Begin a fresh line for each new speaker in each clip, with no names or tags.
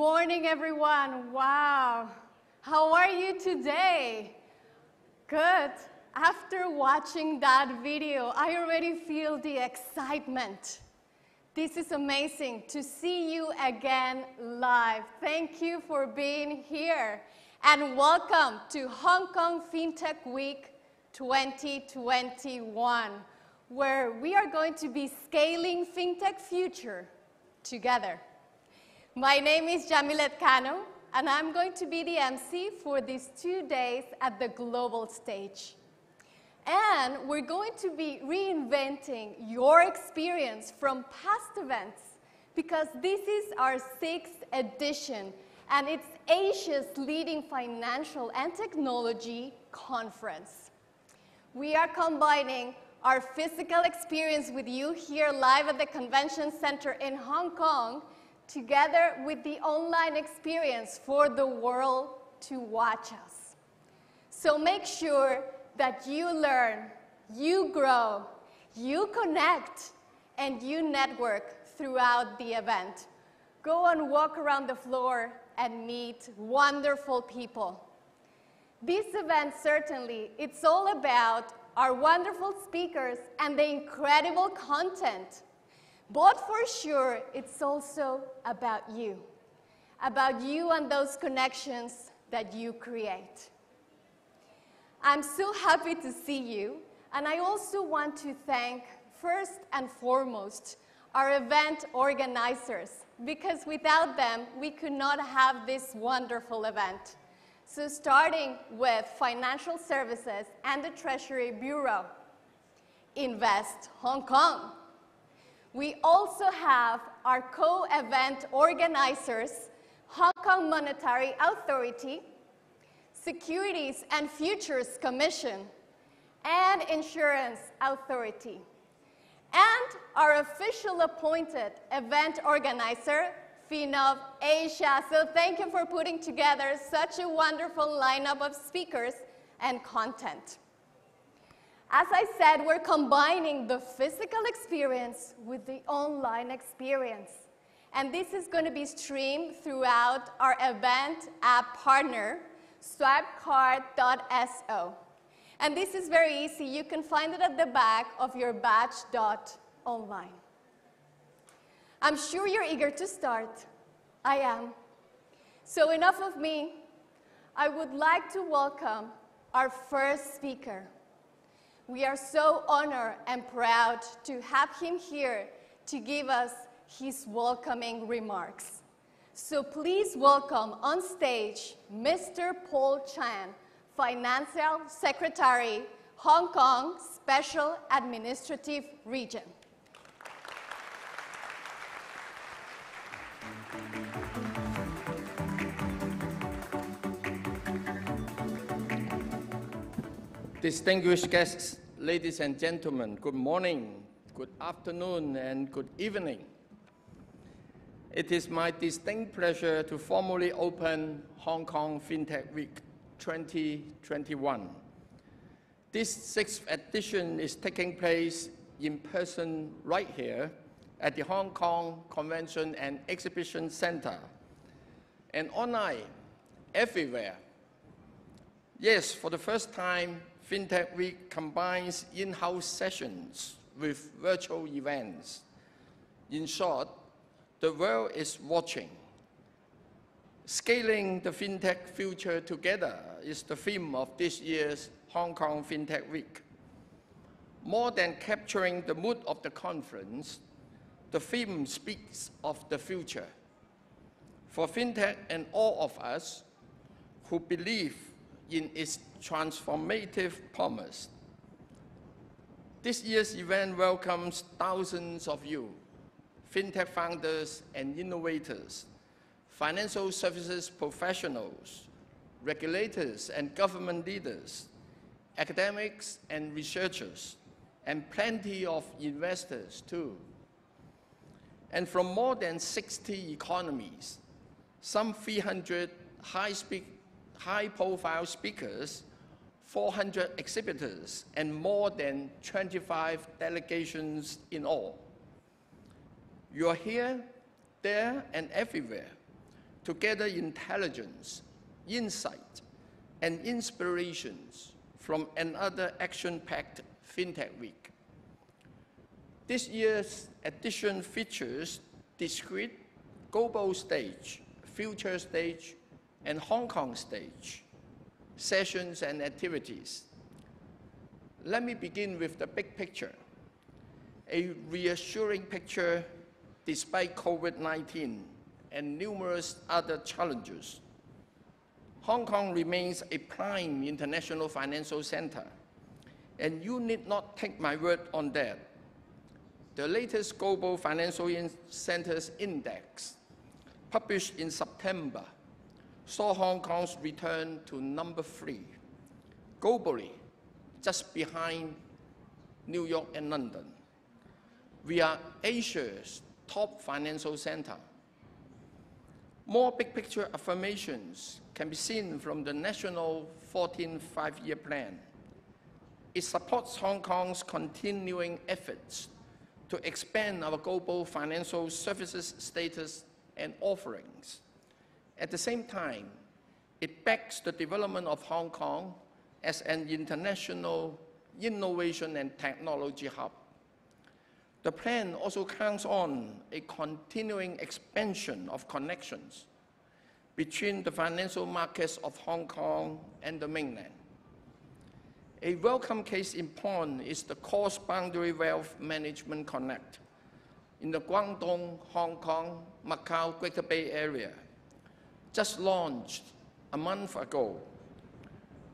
morning, everyone. Wow. How are you today? Good. After watching that video, I already feel the excitement. This is amazing to see you again live. Thank you for being here. And welcome to Hong Kong Fintech Week 2021, where we are going to be scaling fintech future together. My name is Yamilette Cano, and I'm going to be the MC for these 2 days at the global stage. And we're going to be reinventing your experience from past events, because this is our 6th edition, and it's Asia's leading financial and technology conference. We are combining our physical experience with you here live at the Convention Center in Hong Kong, together with the online experience for the world to watch us. So make sure that you learn, you grow, you connect, and you network throughout the event. Go and walk around the floor and meet wonderful people. This event, certainly, it's all about our wonderful speakers and the incredible content. But for sure, it's also about you and those connections that you create. I'm so happy to see you, and I also want to thank, first and foremost, our event organizers, because without them, we could not have this wonderful event. So starting with Financial Services and the Treasury Bureau, Invest Hong Kong. We also have our co-event organizers, Hong Kong Monetary Authority, Securities and Futures Commission, and Insurance Authority. And our official appointed event organizer, Finnovasia. So thank you for putting together such a wonderful lineup of speakers and content. As I said, we're combining the physical experience with the online experience. And this is going to be streamed throughout our event app partner, swipecard.so. And this is very easy. You can find it at the back of your badge.online. I'm sure you're eager to start. I am. So enough of me. I would like to welcome our first speaker. We are so honored and proud to have him here to give us his welcoming remarks. So please welcome on stage Mr. Paul Chan, Financial Secretary, Hong Kong Special Administrative Region.
Distinguished guests, ladies and gentlemen, good morning, good afternoon, and good evening. It is my distinct pleasure to formally open Hong Kong Fintech Week 2021. This 6th edition is taking place in person right here at the Hong Kong Convention and Exhibition Center, and online everywhere. Yes, for the first time, Fintech Week combines in-house sessions with virtual events. In short, the world is watching. Scaling the fintech future together is the theme of this year's Hong Kong Fintech Week. More than capturing the mood of the conference, the theme speaks of the future. For fintech and all of us who believe in its transformative promise. This year's event welcomes thousands of you, fintech founders and innovators, financial services professionals, regulators and government leaders, academics and researchers, and plenty of investors too. And from more than 60 economies, some 300 high-profile speakers, 400 exhibitors, and more than 25 delegations in all. You are here, there, and everywhere to gather intelligence, insight, and inspirations from another action-packed FinTech Week. This year's edition features discrete global stage, future stage, and Hong Kong stage sessions and activities. Let me begin with the big picture, a reassuring picture despite COVID-19 and numerous other challenges. Hong Kong remains a prime international financial center, and you need not take my word on that. The latest Global Financial Centers Index, published in September, saw Hong Kong's return to number 3, globally, just behind New York and London. We are Asia's top financial center. More big picture affirmations can be seen from the National 14th Five-Year Plan. It supports Hong Kong's continuing efforts to expand our global financial services status and offerings. At the same time, it backs the development of Hong Kong as an international innovation and technology hub. The plan also counts on a continuing expansion of connections between the financial markets of Hong Kong and the mainland. A welcome case in point is the Cross-Boundary Wealth Management Connect in the Guangdong, Hong Kong, Macau, Greater Bay Area, just launched a month ago.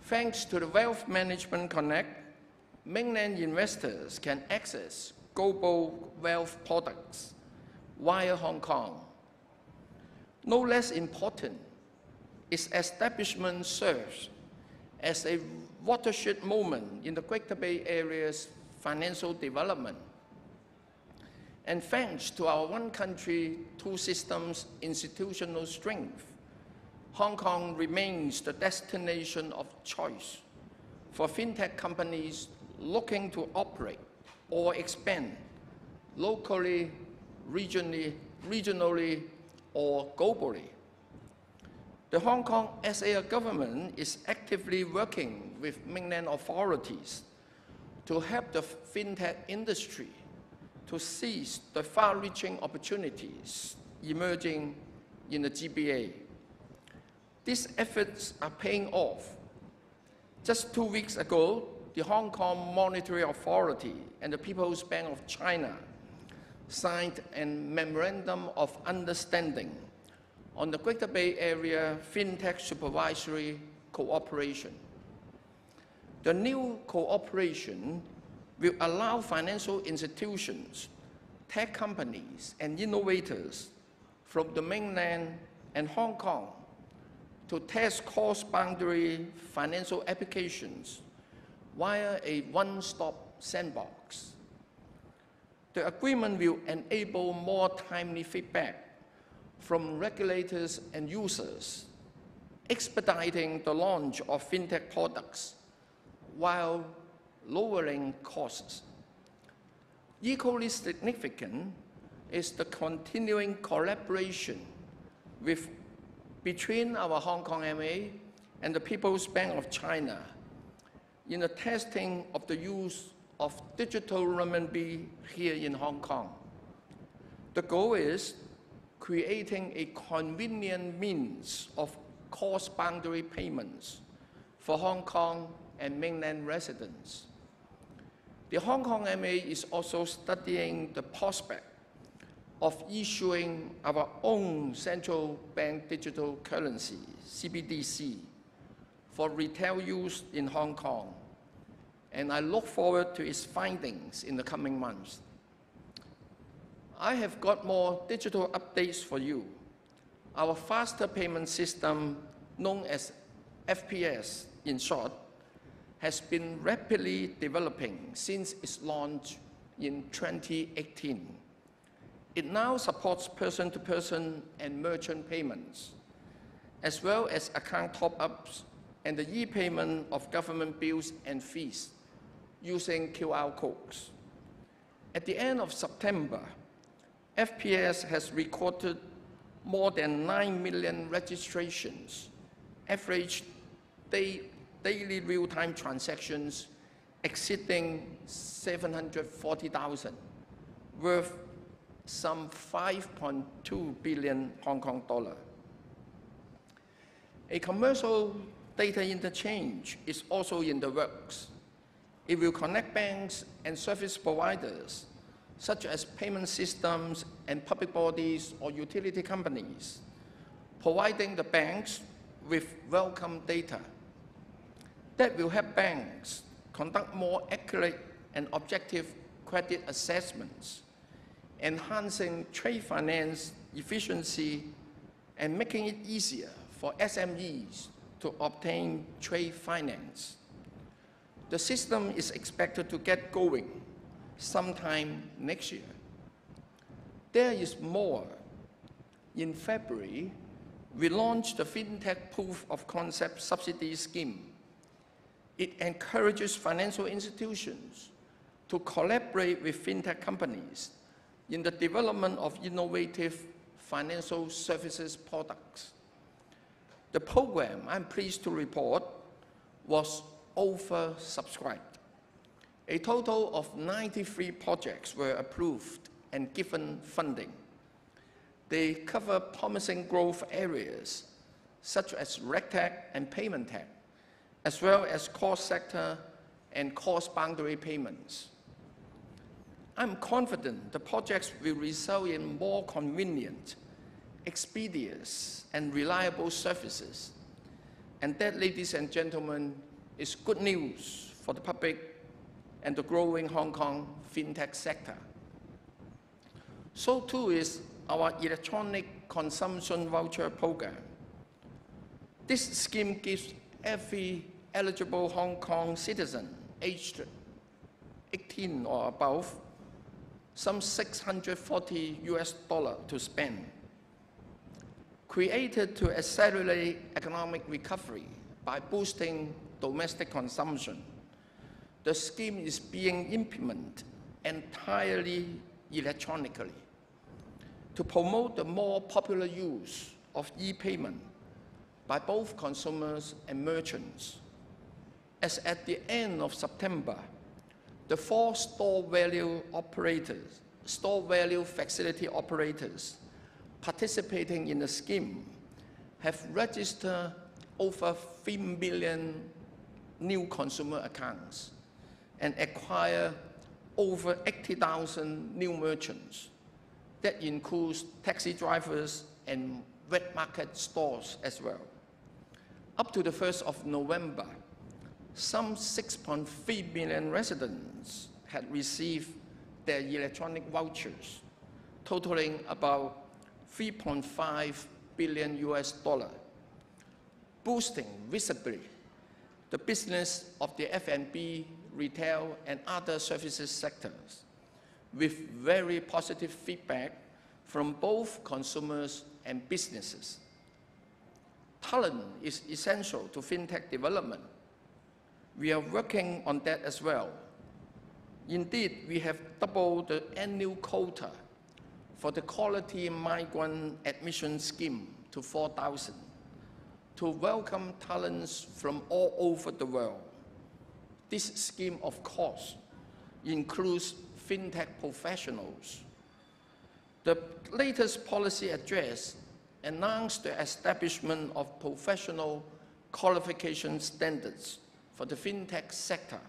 Thanks to the Wealth Management Connect, mainland investors can access global wealth products via Hong Kong. No less important, its establishment serves as a watershed moment in the Greater Bay Area's financial development. And thanks to our one country, two systems institutional strength, Hong Kong remains the destination of choice for FinTech companies looking to operate or expand locally, regionally, or globally. The Hong Kong SA government is actively working with mainland authorities to help the FinTech industry to seize the far-reaching opportunities emerging in the GBA. These efforts are paying off. Just 2 weeks ago, the Hong Kong Monetary Authority and the People's Bank of China signed a memorandum of understanding on the Greater Bay Area FinTech supervisory cooperation. The new cooperation will allow financial institutions, tech companies, and innovators from the mainland and Hong Kong to test cross-boundary financial applications via a one-stop sandbox. The agreement will enable more timely feedback from regulators and users, expediting the launch of FinTech products while lowering costs. Equally significant is the continuing collaboration between our Hong Kong MA and the People's Bank of China in the testing of the use of digital renminbi here in Hong Kong. The goal is creating a convenient means of cross-boundary payments for Hong Kong and mainland residents. The Hong Kong MA is also studying the prospect of issuing our own central bank digital currency, CBDC, for retail use in Hong Kong, and I look forward to its findings in the coming months. I have got more digital updates for you. Our faster payment system, known as FPS in short, has been rapidly developing since its launch in 2018. It now supports person-to-person and merchant payments, as well as account top-ups and the e-payment of government bills and fees using QR codes. At the end of September, FPS has recorded more than 9 million registrations, average daily real-time transactions exceeding 740,000, worth some 5.2 billion Hong Kong dollar. A commercial data interchange is also in the works. It will connect banks and service providers, such as payment systems and public bodies or utility companies, providing the banks with welcome data that will help banks conduct more accurate and objective credit assessments, enhancing trade finance efficiency and making it easier for SMEs to obtain trade finance. The system is expected to get going sometime next year. There is more. In February, we launched the FinTech Proof of Concept Subsidy Scheme. It encourages financial institutions to collaborate with FinTech companies in the development of innovative financial services products. The program, I'm pleased to report, was oversubscribed. A total of 93 projects were approved and given funding. They cover promising growth areas such as RegTech and payment tech, as well as cross-sector and cross-boundary payments. I'm confident the projects will result in more convenient, expeditious, and reliable services. And that, ladies and gentlemen, is good news for the public and the growing Hong Kong fintech sector. So too is our electronic consumption voucher program. This scheme gives every eligible Hong Kong citizen aged 18 or above some $640 to spend. Created to accelerate economic recovery by boosting domestic consumption, the scheme is being implemented entirely electronically to promote the more popular use of e-payment by both consumers and merchants. As at the end of September, the 4 store value facility operators participating in the scheme have registered over 3 million new consumer accounts and acquire over 80,000 new merchants. That includes taxi drivers and wet market stores as well. Up to the 1st of November, some 6.3 million residents had received their electronic vouchers, totaling about $3.5 billion, boosting visibly the business of the F&B, retail, and other services sectors, with very positive feedback from both consumers and businesses. Talent is essential to fintech development. We are working on that as well. Indeed, we have doubled the annual quota for the quality migrant admission scheme to 4,000 to welcome talents from all over the world. This scheme, of course, includes fintech professionals. The latest policy address announced the establishment of professional qualification standards for the fintech sector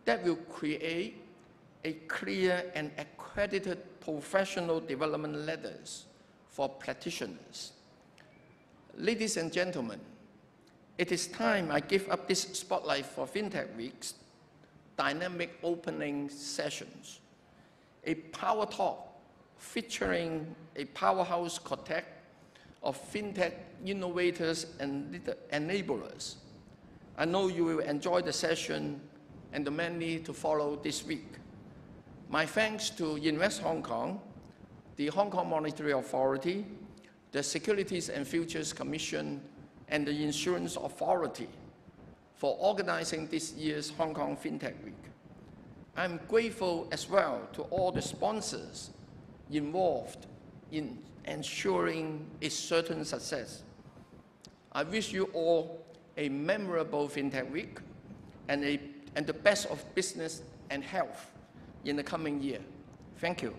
that will create a clear and accredited professional development ladders for practitioners. Ladies and gentlemen, it is time I give up this spotlight for FinTech Week's dynamic opening sessions, a power talk featuring a powerhouse quartet of FinTech innovators and enablers. I know you will enjoy the session and the many to follow this week. My thanks to Invest Hong Kong, the Hong Kong Monetary Authority, the Securities and Futures Commission, and the Insurance Authority for organizing this year's Hong Kong Fintech Week. I'm grateful as well to all the sponsors involved in ensuring its certain success. I wish you all a memorable FinTech Week and the best of business and health in the coming year. Thank you.